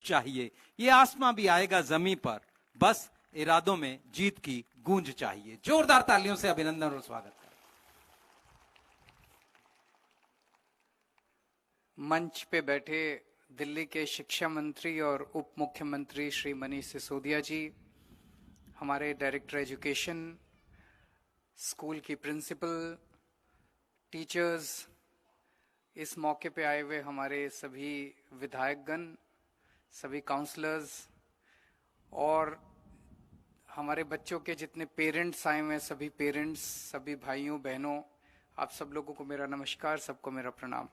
चाहिए, ये आसमां भी आएगा जमीन पर, बस इरादों में जीत की गूंज चाहिए। जोरदार तालियों से अभिनंदन और स्वागत करें। मंच पे बैठे दिल्ली के शिक्षा मंत्री और उप मुख्यमंत्री श्री मनीष सिसोदिया जी, हमारे डायरेक्टर एजुकेशन, स्कूल की प्रिंसिपल, टीचर्स, इस मौके पे आए हुए हमारे सभी विधायकगण, सभी काउंसलर्स और हमारे बच्चों के जितने पेरेंट्स आए हुए हैं, सभी पेरेंट्स, सभी भाइयों बहनों, आप सब लोगों को मेरा नमस्कार, सबको मेरा प्रणाम।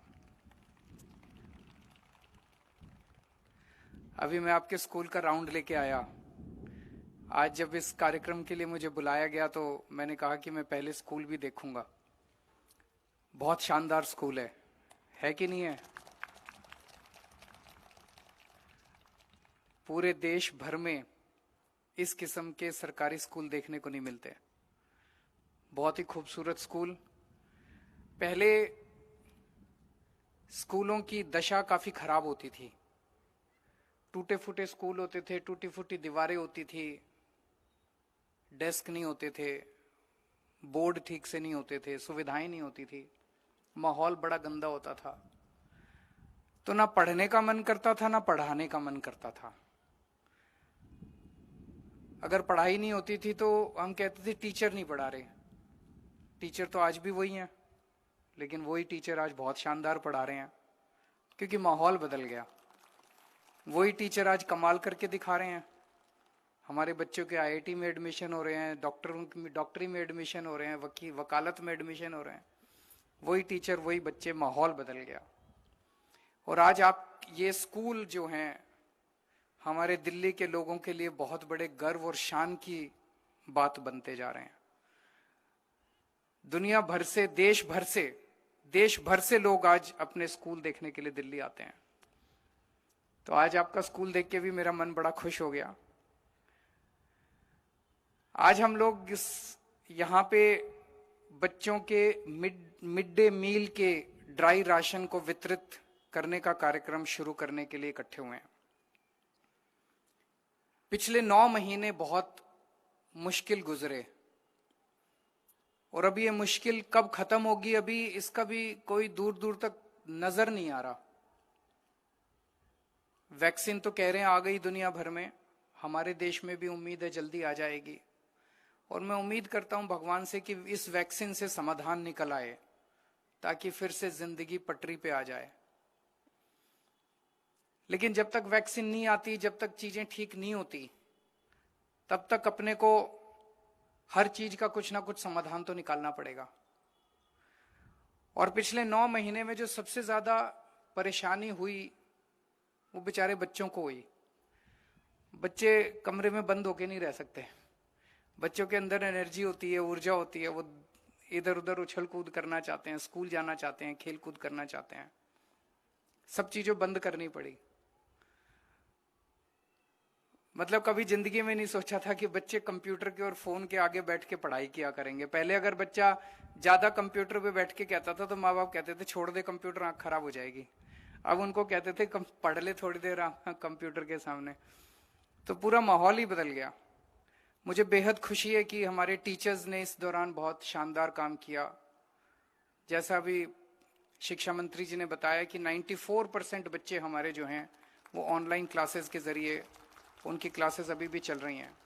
अभी मैं आपके स्कूल का राउंड लेके आया। आज जब इस कार्यक्रम के लिए मुझे बुलाया गया तो मैंने कहा कि मैं पहले स्कूल भी देखूंगा। बहुत शानदार स्कूल है कि नहीं है? पूरे देश भर में इस किस्म के सरकारी स्कूल देखने को नहीं मिलते। बहुत ही खूबसूरत स्कूल। पहले स्कूलों की दशा काफी खराब होती थी, टूटे फूटे स्कूल होते थे, टूटी फूटी दीवारें होती थी, डेस्क नहीं होते थे, बोर्ड ठीक से नहीं होते थे, सुविधाएं नहीं होती थी, माहौल बड़ा गंदा होता था। तो ना पढ़ने का मन करता था, ना पढ़ाने का मन करता था। अगर पढ़ाई नहीं होती थी तो हम कहते थे टीचर नहीं पढ़ा रहे। टीचर तो आज भी वही हैं, लेकिन वही टीचर आज बहुत शानदार पढ़ा रहे हैं, क्योंकि माहौल बदल गया। वही टीचर आज कमाल करके दिखा रहे हैं। हमारे बच्चों के आईआईटी में एडमिशन हो रहे हैं, डॉक्टरी में एडमिशन हो रहे हैं, वकालत में एडमिशन हो रहे हैं। वही टीचर, वही बच्चे, माहौल बदल गया। और आज आप ये स्कूल जो हैं हमारे दिल्ली के लोगों के लिए बहुत बड़े गर्व और शान की बात बनते जा रहे हैं। दुनिया भर से, देश भर से लोग आज अपने स्कूल देखने के लिए दिल्ली आते हैं। तो आज आपका स्कूल देख के भी मेरा मन बड़ा खुश हो गया। आज हम लोग यहाँ पे बच्चों के मिड डे मील के ड्राई राशन को वितरित करने का कार्यक्रम शुरू करने के लिए इकट्ठे हुए हैं। पिछले 9 महीने बहुत मुश्किल गुजरे और अभी ये मुश्किल कब खत्म होगी, अभी इसका भी कोई दूर दूर तक नजर नहीं आ रहा। वैक्सीन तो कह रहे हैं आ गई दुनिया भर में, हमारे देश में भी उम्मीद है जल्दी आ जाएगी। और मैं उम्मीद करता हूं भगवान से कि इस वैक्सीन से समाधान निकल आए, ताकि फिर से जिंदगी पटरी पे आ जाए। लेकिन जब तक वैक्सीन नहीं आती, जब तक चीजें ठीक नहीं होती, तब तक अपने को हर चीज का कुछ ना कुछ समाधान तो निकालना पड़ेगा। और पिछले 9 महीने में जो सबसे ज्यादा परेशानी हुई वो बेचारे बच्चों को हुई। बच्चे कमरे में बंद होके नहीं रह सकते। बच्चों के अंदर एनर्जी होती है, ऊर्जा होती है, वो इधर उधर उछल कूद करना चाहते हैं, स्कूल जाना चाहते हैं, खेल कूद करना चाहते हैं। सब चीजों बंद करनी पड़ी। मतलब कभी जिंदगी में नहीं सोचा था कि बच्चे कंप्यूटर के और फोन के आगे बैठ के पढ़ाई किया करेंगे। पहले अगर बच्चा ज्यादा कंप्यूटर पे बैठ के कहता था तो माँ बाप कहते थे छोड़ दे कंप्यूटर, आंख खराब हो जाएगी। अब उनको कहते थे पढ़ ले थोड़ी देर कंप्यूटर के सामने। तो पूरा माहौल ही बदल गया। मुझे बेहद खुशी है कि हमारे टीचर्स ने इस दौरान बहुत शानदार काम किया। जैसा अभी शिक्षा मंत्री जी ने बताया कि 94% बच्चे हमारे जो हैं वो ऑनलाइन क्लासेस के जरिए उनकी क्लासेस अभी भी चल रही हैं।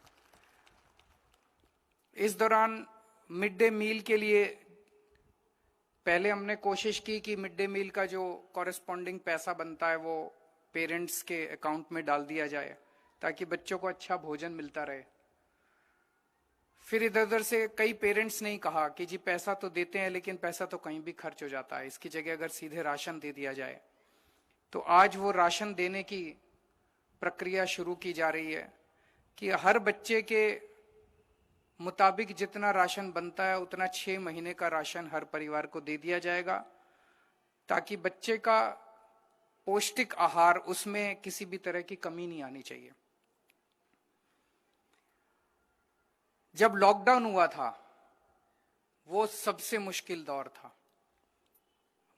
इस दौरान मिड डे मील के लिए पहले हमने कोशिश की कि मिड डे मील का जो कॉरेस्पॉन्डिंग पैसा बनता है वो पेरेंट्स के अकाउंट में डाल दिया जाए, ताकि बच्चों को अच्छा भोजन मिलता रहे। फिर इधर उधर से कई पेरेंट्स ने कहा कि जी पैसा तो देते हैं लेकिन पैसा तो कहीं भी खर्च हो जाता है, इसकी जगह अगर सीधे राशन दे दिया जाए। तो आज वो राशन देने की प्रक्रिया शुरू की जा रही है कि हर बच्चे के मुताबिक जितना राशन बनता है उतना 6 महीने का राशन हर परिवार को दे दिया जाएगा, ताकि बच्चे का पौष्टिक आहार, उसमें किसी भी तरह की कमी नहीं आनी चाहिए। जब लॉकडाउन हुआ था वो सबसे मुश्किल दौर था।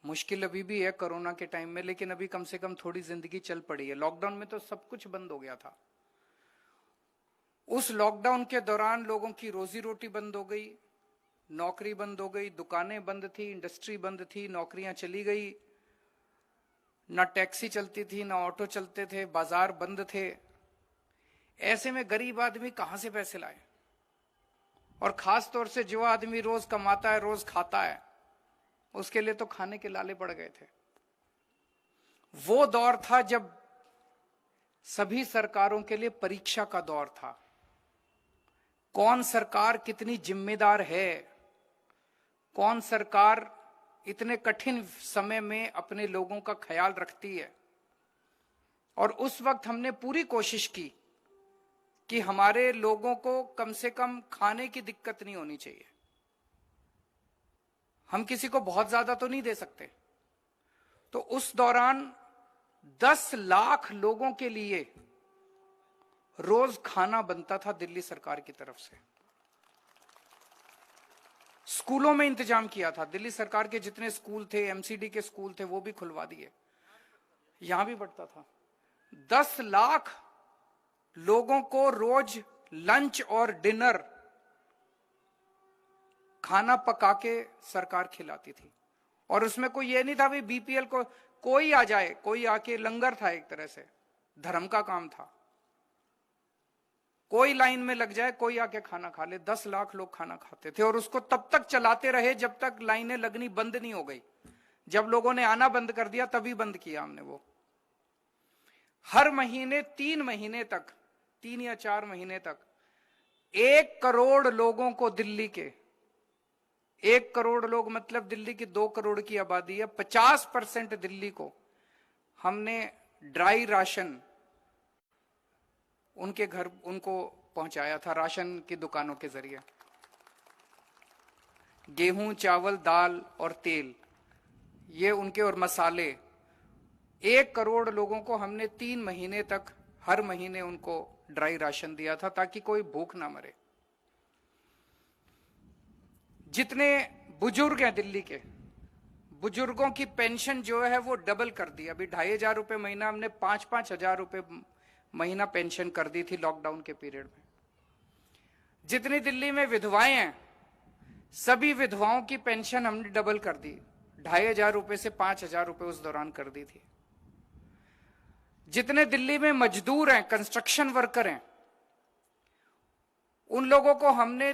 मुश्किल अभी भी है कोरोना के टाइम में, लेकिन अभी कम से कम थोड़ी जिंदगी चल पड़ी है। लॉकडाउन में तो सब कुछ बंद हो गया था। उस लॉकडाउन के दौरान लोगों की रोजी रोटी बंद हो गई, नौकरी बंद हो गई, दुकानें बंद थी, इंडस्ट्री बंद थी, नौकरियां चली गई, ना टैक्सी चलती थी, ना ऑटो चलते थे, बाजार बंद थे। ऐसे में गरीब आदमी कहां से पैसे लाए? और खास तौर से जो आदमी रोज कमाता है, रोज खाता है, उसके लिए तो खाने के लाले पड़ गए थे। वो दौर था जब सभी सरकारों के लिए परीक्षा का दौर था। कौन सरकार कितनी जिम्मेदार है, कौन सरकार इतने कठिन समय में अपने लोगों का ख्याल रखती है। और उस वक्त हमने पूरी कोशिश की कि हमारे लोगों को कम से कम खाने की दिक्कत नहीं होनी चाहिए। हम किसी को बहुत ज्यादा तो नहीं दे सकते, तो उस दौरान 10 लाख लोगों के लिए रोज खाना बनता था दिल्ली सरकार की तरफ से। स्कूलों में इंतजाम किया था, दिल्ली सरकार के जितने स्कूल थे, एमसीडी के स्कूल थे, वो भी खुलवा दिए, यहां भी बढ़ता था। 10 लाख लोगों को रोज लंच और डिनर खाना पका के सरकार खिलाती थी। और उसमें कोई ये नहीं था भी बीपीएल को कोई आ जाए, कोई आके, लंगर था एक तरह से, धर्म का काम था। कोई लाइन में लग जाए, कोई आके खाना खा ले। 10 लाख लोग खाना खाते थे और उसको तब तक चलाते रहे जब तक लाइनें लगनी बंद नहीं हो गई। जब लोगों ने आना बंद कर दिया तभी बंद किया हमने वो। हर महीने 3 महीने तक, 3 या 4 महीने तक 1 करोड़ लोगों को, दिल्ली के 1 करोड़ लोग मतलब दिल्ली की 2 करोड़ की आबादी है, 50% दिल्ली को हमने ड्राई राशन उनके घर उनको पहुंचाया था, राशन की दुकानों के जरिए। गेहूं, चावल, दाल और तेल, ये उनके, और मसाले। 1 करोड़ लोगों को हमने 3 महीने तक हर महीने उनको ड्राई राशन दिया था ताकि कोई भूख ना मरे। जितने बुजुर्ग हैं दिल्ली के, बुजुर्गों की पेंशन जो है वो डबल कर दी। अभी 2,500 रुपए महीना, हमने 5-5 हजार रुपए महीना पेंशन कर दी थी लॉकडाउन के पीरियड में। जितनी दिल्ली में विधवाएं हैं, सभी विधवाओं की पेंशन हमने डबल कर दी, 2,500 रुपए से 5,000 रुपए उस दौरान कर दी थी। जितने दिल्ली में मजदूर हैं, कंस्ट्रक्शन वर्कर हैं, उन लोगों को हमने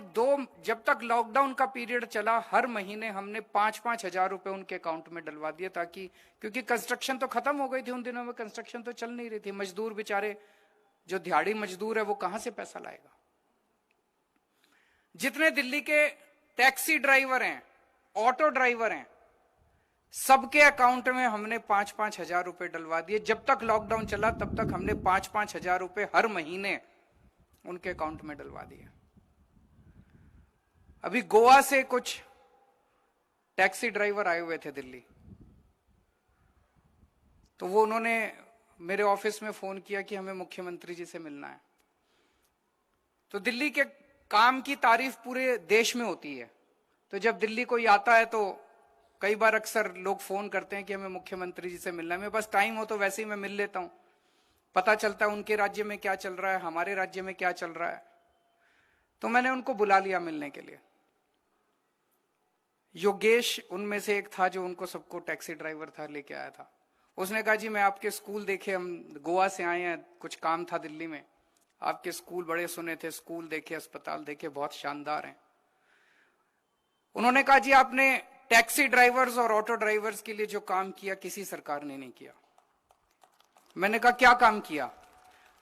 जब तक लॉकडाउन का पीरियड चला, हर महीने हमने 5-5 हजार रुपए उनके अकाउंट में डलवा दिए, ताकि, क्योंकि कंस्ट्रक्शन तो खत्म हो गई थी उन दिनों में, कंस्ट्रक्शन तो चल नहीं रही थी। मजदूर बेचारे, जो दिहाड़ी मजदूर है, वो कहां से पैसा लाएगा। जितने दिल्ली के टैक्सी ड्राइवर हैं, ऑटो ड्राइवर हैं, सबके अकाउंट में हमने 5-5 हजार रुपए डलवा दिए। जब तक लॉकडाउन चला तब तक हमने 5-5 हजार रुपए हर महीने उनके अकाउंट में डलवा दिया। अभी गोवा से कुछ टैक्सी ड्राइवर आए हुए थे दिल्ली, तो वो उन्होंने मेरे ऑफिस में फोन किया कि हमें मुख्यमंत्री जी से मिलना है। तो दिल्ली के काम की तारीफ पूरे देश में होती है, तो जब दिल्ली कोई आता है तो कई बार अक्सर लोग फोन करते हैं कि हमें मुख्यमंत्री जी से मिलना है। मेरे पास टाइम हो तो वैसे ही मैं मिल लेता हूं, पता चलता है उनके राज्य में क्या चल रहा है, हमारे राज्य में क्या चल रहा है। तो मैंने उनको बुला लिया मिलने के लिए। योगेश उनमें से एक था जो उनको सबको टैक्सी ड्राइवर था, लेके आया था। उसने कहा जी मैं आपके स्कूल देखे, हम गोवा से आए हैं, कुछ काम था दिल्ली में, आपके स्कूल बड़े सुने थे, स्कूल देखे, अस्पताल देखे, बहुत शानदार हैं। उन्होंने कहा जी आपने टैक्सी ड्राइवर्स और ऑटो ड्राइवर्स के लिए जो काम किया किसी सरकार ने नहीं किया। मैंने कहा क्या काम किया?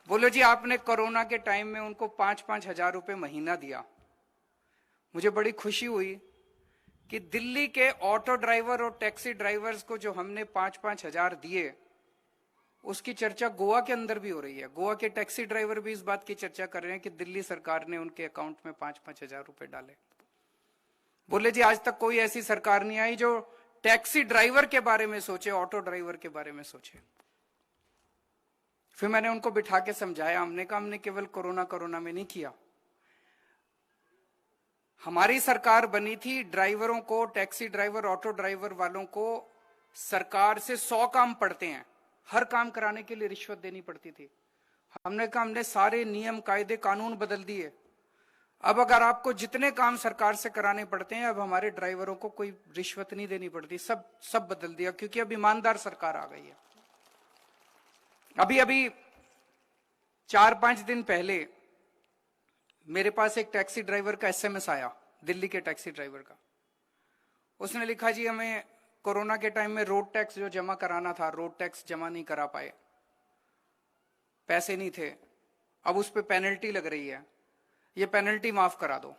बोलो जी आपने कोरोना के टाइम में उनको 5-5 हजार रुपए महीना दिया। मुझे बड़ी खुशी हुई कि दिल्ली के ऑटो ड्राइवर और टैक्सी ड्राइवर्स को जो हमने 5-5 हजार दिए, उसकी चर्चा गोवा के अंदर भी हो रही है। गोवा के टैक्सी ड्राइवर भी इस बात की चर्चा कर रहे हैं कि दिल्ली सरकार ने उनके अकाउंट में 5-5 हजार रुपए डाले। बोले जी आज तक कोई ऐसी सरकार नहीं आई जो टैक्सी ड्राइवर के बारे में सोचे, ऑटो ड्राइवर के बारे में सोचे। फिर मैंने उनको बिठा के समझाया, हमने कहा हमने केवल कोरोना में नहीं किया, हमारी सरकार बनी थी ड्राइवरों को, टैक्सी ड्राइवर, ऑटो ड्राइवर वालों को सरकार से 100 काम पड़ते हैं, हर काम कराने के लिए रिश्वत देनी पड़ती थी। हमने कहा हमने सारे नियम कायदे कानून बदल दिए। अब अगर आपको जितने काम सरकार से कराने पड़ते हैं, अब हमारे ड्राइवरों को कोई रिश्वत नहीं देनी पड़ती, सब बदल दिया, क्योंकि अब ईमानदार सरकार आ गई है। अभी 4-5 दिन पहले मेरे पास एक टैक्सी ड्राइवर का एसएमएस आया, दिल्ली के टैक्सी ड्राइवर का। उसने लिखा, जी हमें कोरोना के टाइम में रोड टैक्स जो जमा कराना था, रोड टैक्स जमा नहीं करा पाए, पैसे नहीं थे, अब उस पर पेनल्टी लग रही है, ये पेनल्टी माफ करा दो।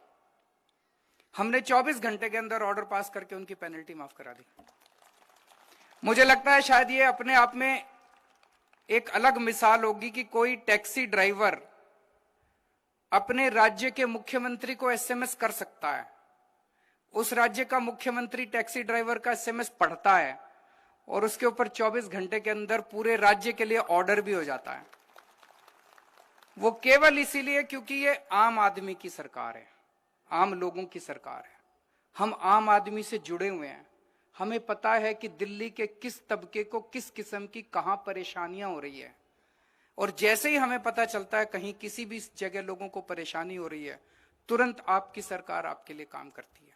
हमने 24 घंटे के अंदर ऑर्डर पास करके उनकी पेनल्टी माफ करा दी। मुझे लगता है शायद ये अपने आप में एक अलग मिसाल होगी कि कोई टैक्सी ड्राइवर अपने राज्य के मुख्यमंत्री को एसएमएस कर सकता है, उस राज्य का मुख्यमंत्री टैक्सी ड्राइवर का एसएमएस पढ़ता है और उसके ऊपर 24 घंटे के अंदर पूरे राज्य के लिए ऑर्डर भी हो जाता है। वो केवल इसीलिए क्योंकि ये आम आदमी की सरकार है, आम लोगों की सरकार है। हम आम आदमी से जुड़े हुए हैं, हमें पता है कि दिल्ली के किस तबके को किस किस्म की कहां परेशानियां हो रही है, और जैसे ही हमें पता चलता है कहीं किसी भी जगह लोगों को परेशानी हो रही है, तुरंत आपकी सरकार आपके लिए काम करती है।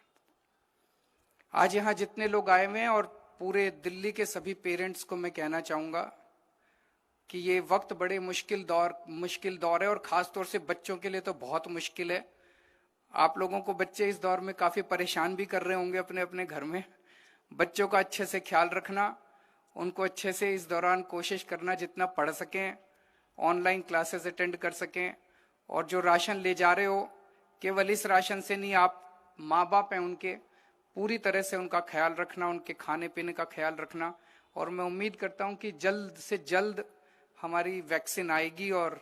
आज यहां जितने लोग आए हुए हैं और पूरे दिल्ली के सभी पेरेंट्स को मैं कहना चाहूंगा कि ये वक्त बड़े मुश्किल दौर है, और खास तौर से बच्चों के लिए तो बहुत मुश्किल है। आप लोगों को बच्चे इस दौर में काफी परेशान भी कर रहे होंगे अपने अपने घर में। बच्चों का अच्छे से ख्याल रखना, उनको अच्छे से इस दौरान कोशिश करना जितना पढ़ सकें, ऑनलाइन क्लासेस अटेंड कर सकें, और जो राशन ले जा रहे हो केवल इस राशन से नहीं, आप माँ बाप हैं उनके, पूरी तरह से उनका ख्याल रखना, उनके खाने पीने का ख्याल रखना। और मैं उम्मीद करता हूं कि जल्द से जल्द हमारी वैक्सीन आएगी और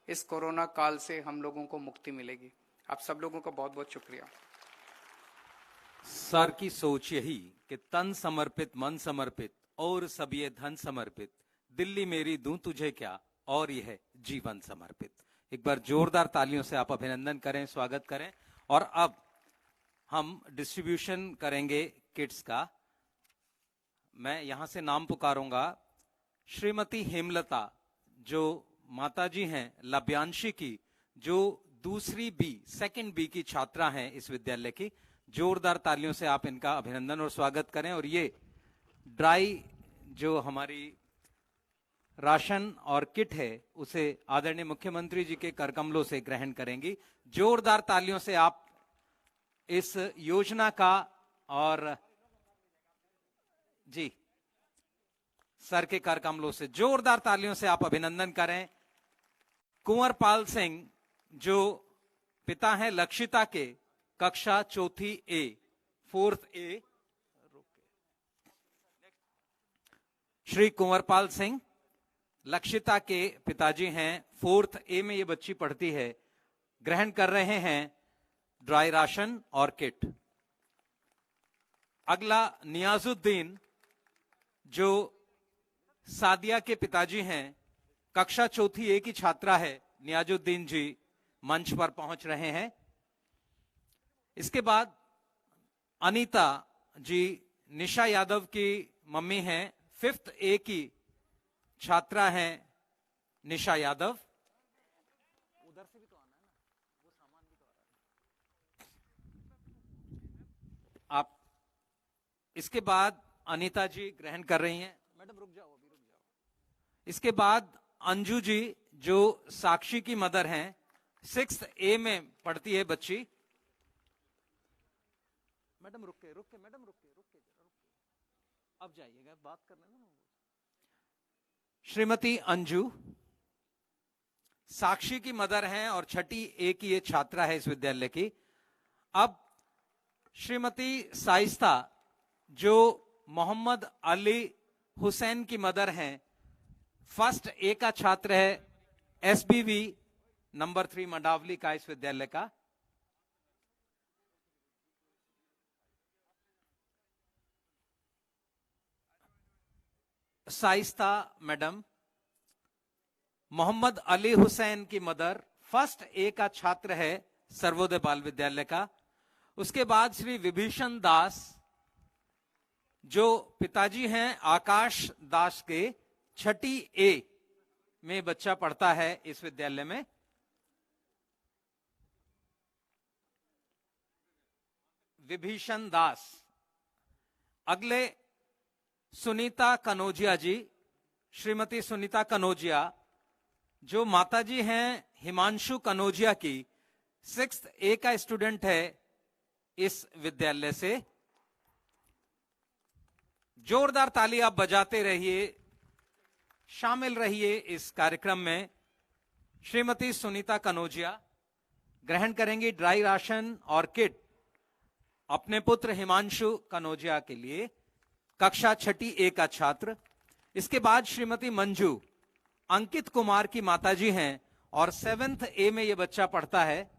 इस कोरोना काल से हम लोगों को मुक्ति मिलेगी। आप सब लोगों का बहुत बहुत शुक्रिया। सर की सोच यही कि तन समर्पित मन समर्पित और सब ये धन समर्पित, दिल्ली मेरी दूं तुझे क्या, और यह जीवन समर्पित। एक बार जोरदार तालियों से आप अभिनंदन करें, स्वागत करें। और अब हम डिस्ट्रीब्यूशन करेंगे किट्स का। मैं यहां से नाम पुकारूंगा। श्रीमती हेमलता जो माताजी हैं लब्यांशी की, जो दूसरी बी सेकंड बी की छात्रा हैं इस विद्यालय की, जोरदार तालियों से आप इनका अभिनंदन और स्वागत करें। और ये ड्राई जो हमारी राशन और किट है उसे आदरणीय मुख्यमंत्री जी के करकमलों से ग्रहण करेंगी। जोरदार तालियों से आप इस योजना का और जी सर के करकमलों से जोरदार तालियों से आप अभिनंदन करें। कुंवरपाल सिंह जो पिता हैं लक्षिता के, कक्षा 4 A 4th A, Shri Kunwarpal Singh Lakshita के पिताजी हैं, 4th A में ये बच्ची पढ़ती है, ग्रहण कर रहे हैं ड्राई राशन और किट। अगला नियाजुद्दीन जो सादिया के पिताजी हैं, कक्षा 4 A की छात्रा है, नियाजुद्दीन जी मंच पर पहुंच रहे हैं। इसके बाद अनीता जी निशा यादव की मम्मी हैं, 5th A की छात्रा हैं निशा यादव। उधर से भी तो आना है ना, वो सामान भी तो आ रहा है। आप इसके बाद अनीता जी ग्रहण कर रही हैं। मैडम रुक जाओ, अभी रुक जाओ। इसके बाद अंजू जी जो साक्षी की मदर हैं, 6th A में पढ़ती है बच्ची। मैडम रुक के मैडम रुक के अब जाइएगा, बात कर लेना। श्रीमती अंजू साक्षी की मदर हैं और 6ठी A की ये छात्रा है इस विद्यालय की। अब श्रीमती साइस्ता जो मोहम्मद अली हुसैन की मदर हैं, 1st A का छात्र है, SBV नंबर 3 मंडावली का इस विद्यालय का। साइस्ता मैडम मोहम्मद अली हुसैन की मदर, 1st A का छात्र है सर्वोदय बाल विद्यालय का। उसके बाद श्री विभीषण दास जो पिताजी हैं आकाश दास के, छठी ए में बच्चा पढ़ता है इस विद्यालय में। विभीषण दास। अगले सुनीता कनौजिया जी, श्रीमती सुनीता कनौजिया, जो माताजी हैं हिमांशु कनौजिया की, 6th ए का स्टूडेंट है इस विद्यालय से। जोरदार ताली आप बजाते रहिए, शामिल रहिए इस कार्यक्रम में। श्रीमती सुनीता कनौजिया ग्रहण करेंगी ड्राई राशन और किट अपने पुत्र हिमांशु कनौजिया के लिए, कक्षा छठी ए का छात्र। इसके बाद श्रीमती मंजू अंकित कुमार की माताजी हैं और 7th ए में यह बच्चा पढ़ता है,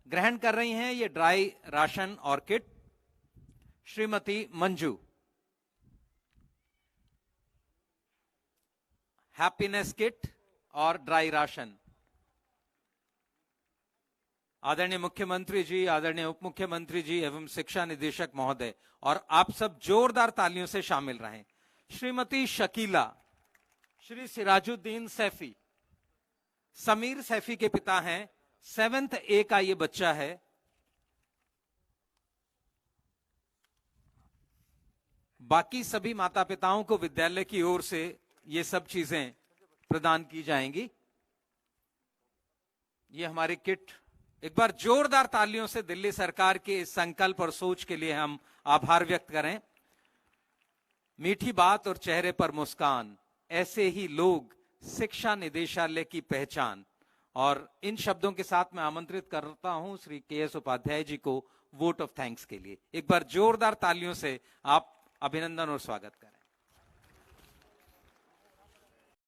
ग्रहण कर रही हैं ये ड्राई राशन और kit Shrimati Manju. Happiness kit और ड्राई राशन। आदरणीय मुख्यमंत्री जी, आदरणीय उप मुख्यमंत्री जी एवं शिक्षा निदेशक महोदय, और आप सब जोरदार तालियों से शामिल रहें। श्रीमती शकीला, श्री सिराजुद्दीन सैफी, समीर सैफी के पिता हैं, 7th ए का ये बच्चा है। बाकी सभी माता पिताओं को विद्यालय की ओर से ये सब चीजें प्रदान की जाएंगी। ये हमारी किट। एक बार जोरदार तालियों से दिल्ली सरकार के इस संकल्प और सोच के लिए हम आभार व्यक्त करें। मीठी बात और चेहरे पर मुस्कान, ऐसे ही लोग शिक्षा निदेशालय की पहचान। और इन शब्दों के साथ मैं आमंत्रित करता हूं श्री के.एस. उपाध्याय जी को वोट ऑफ थैंक्स के लिए। एक बार जोरदार तालियों से आप अभिनंदन और स्वागत करें।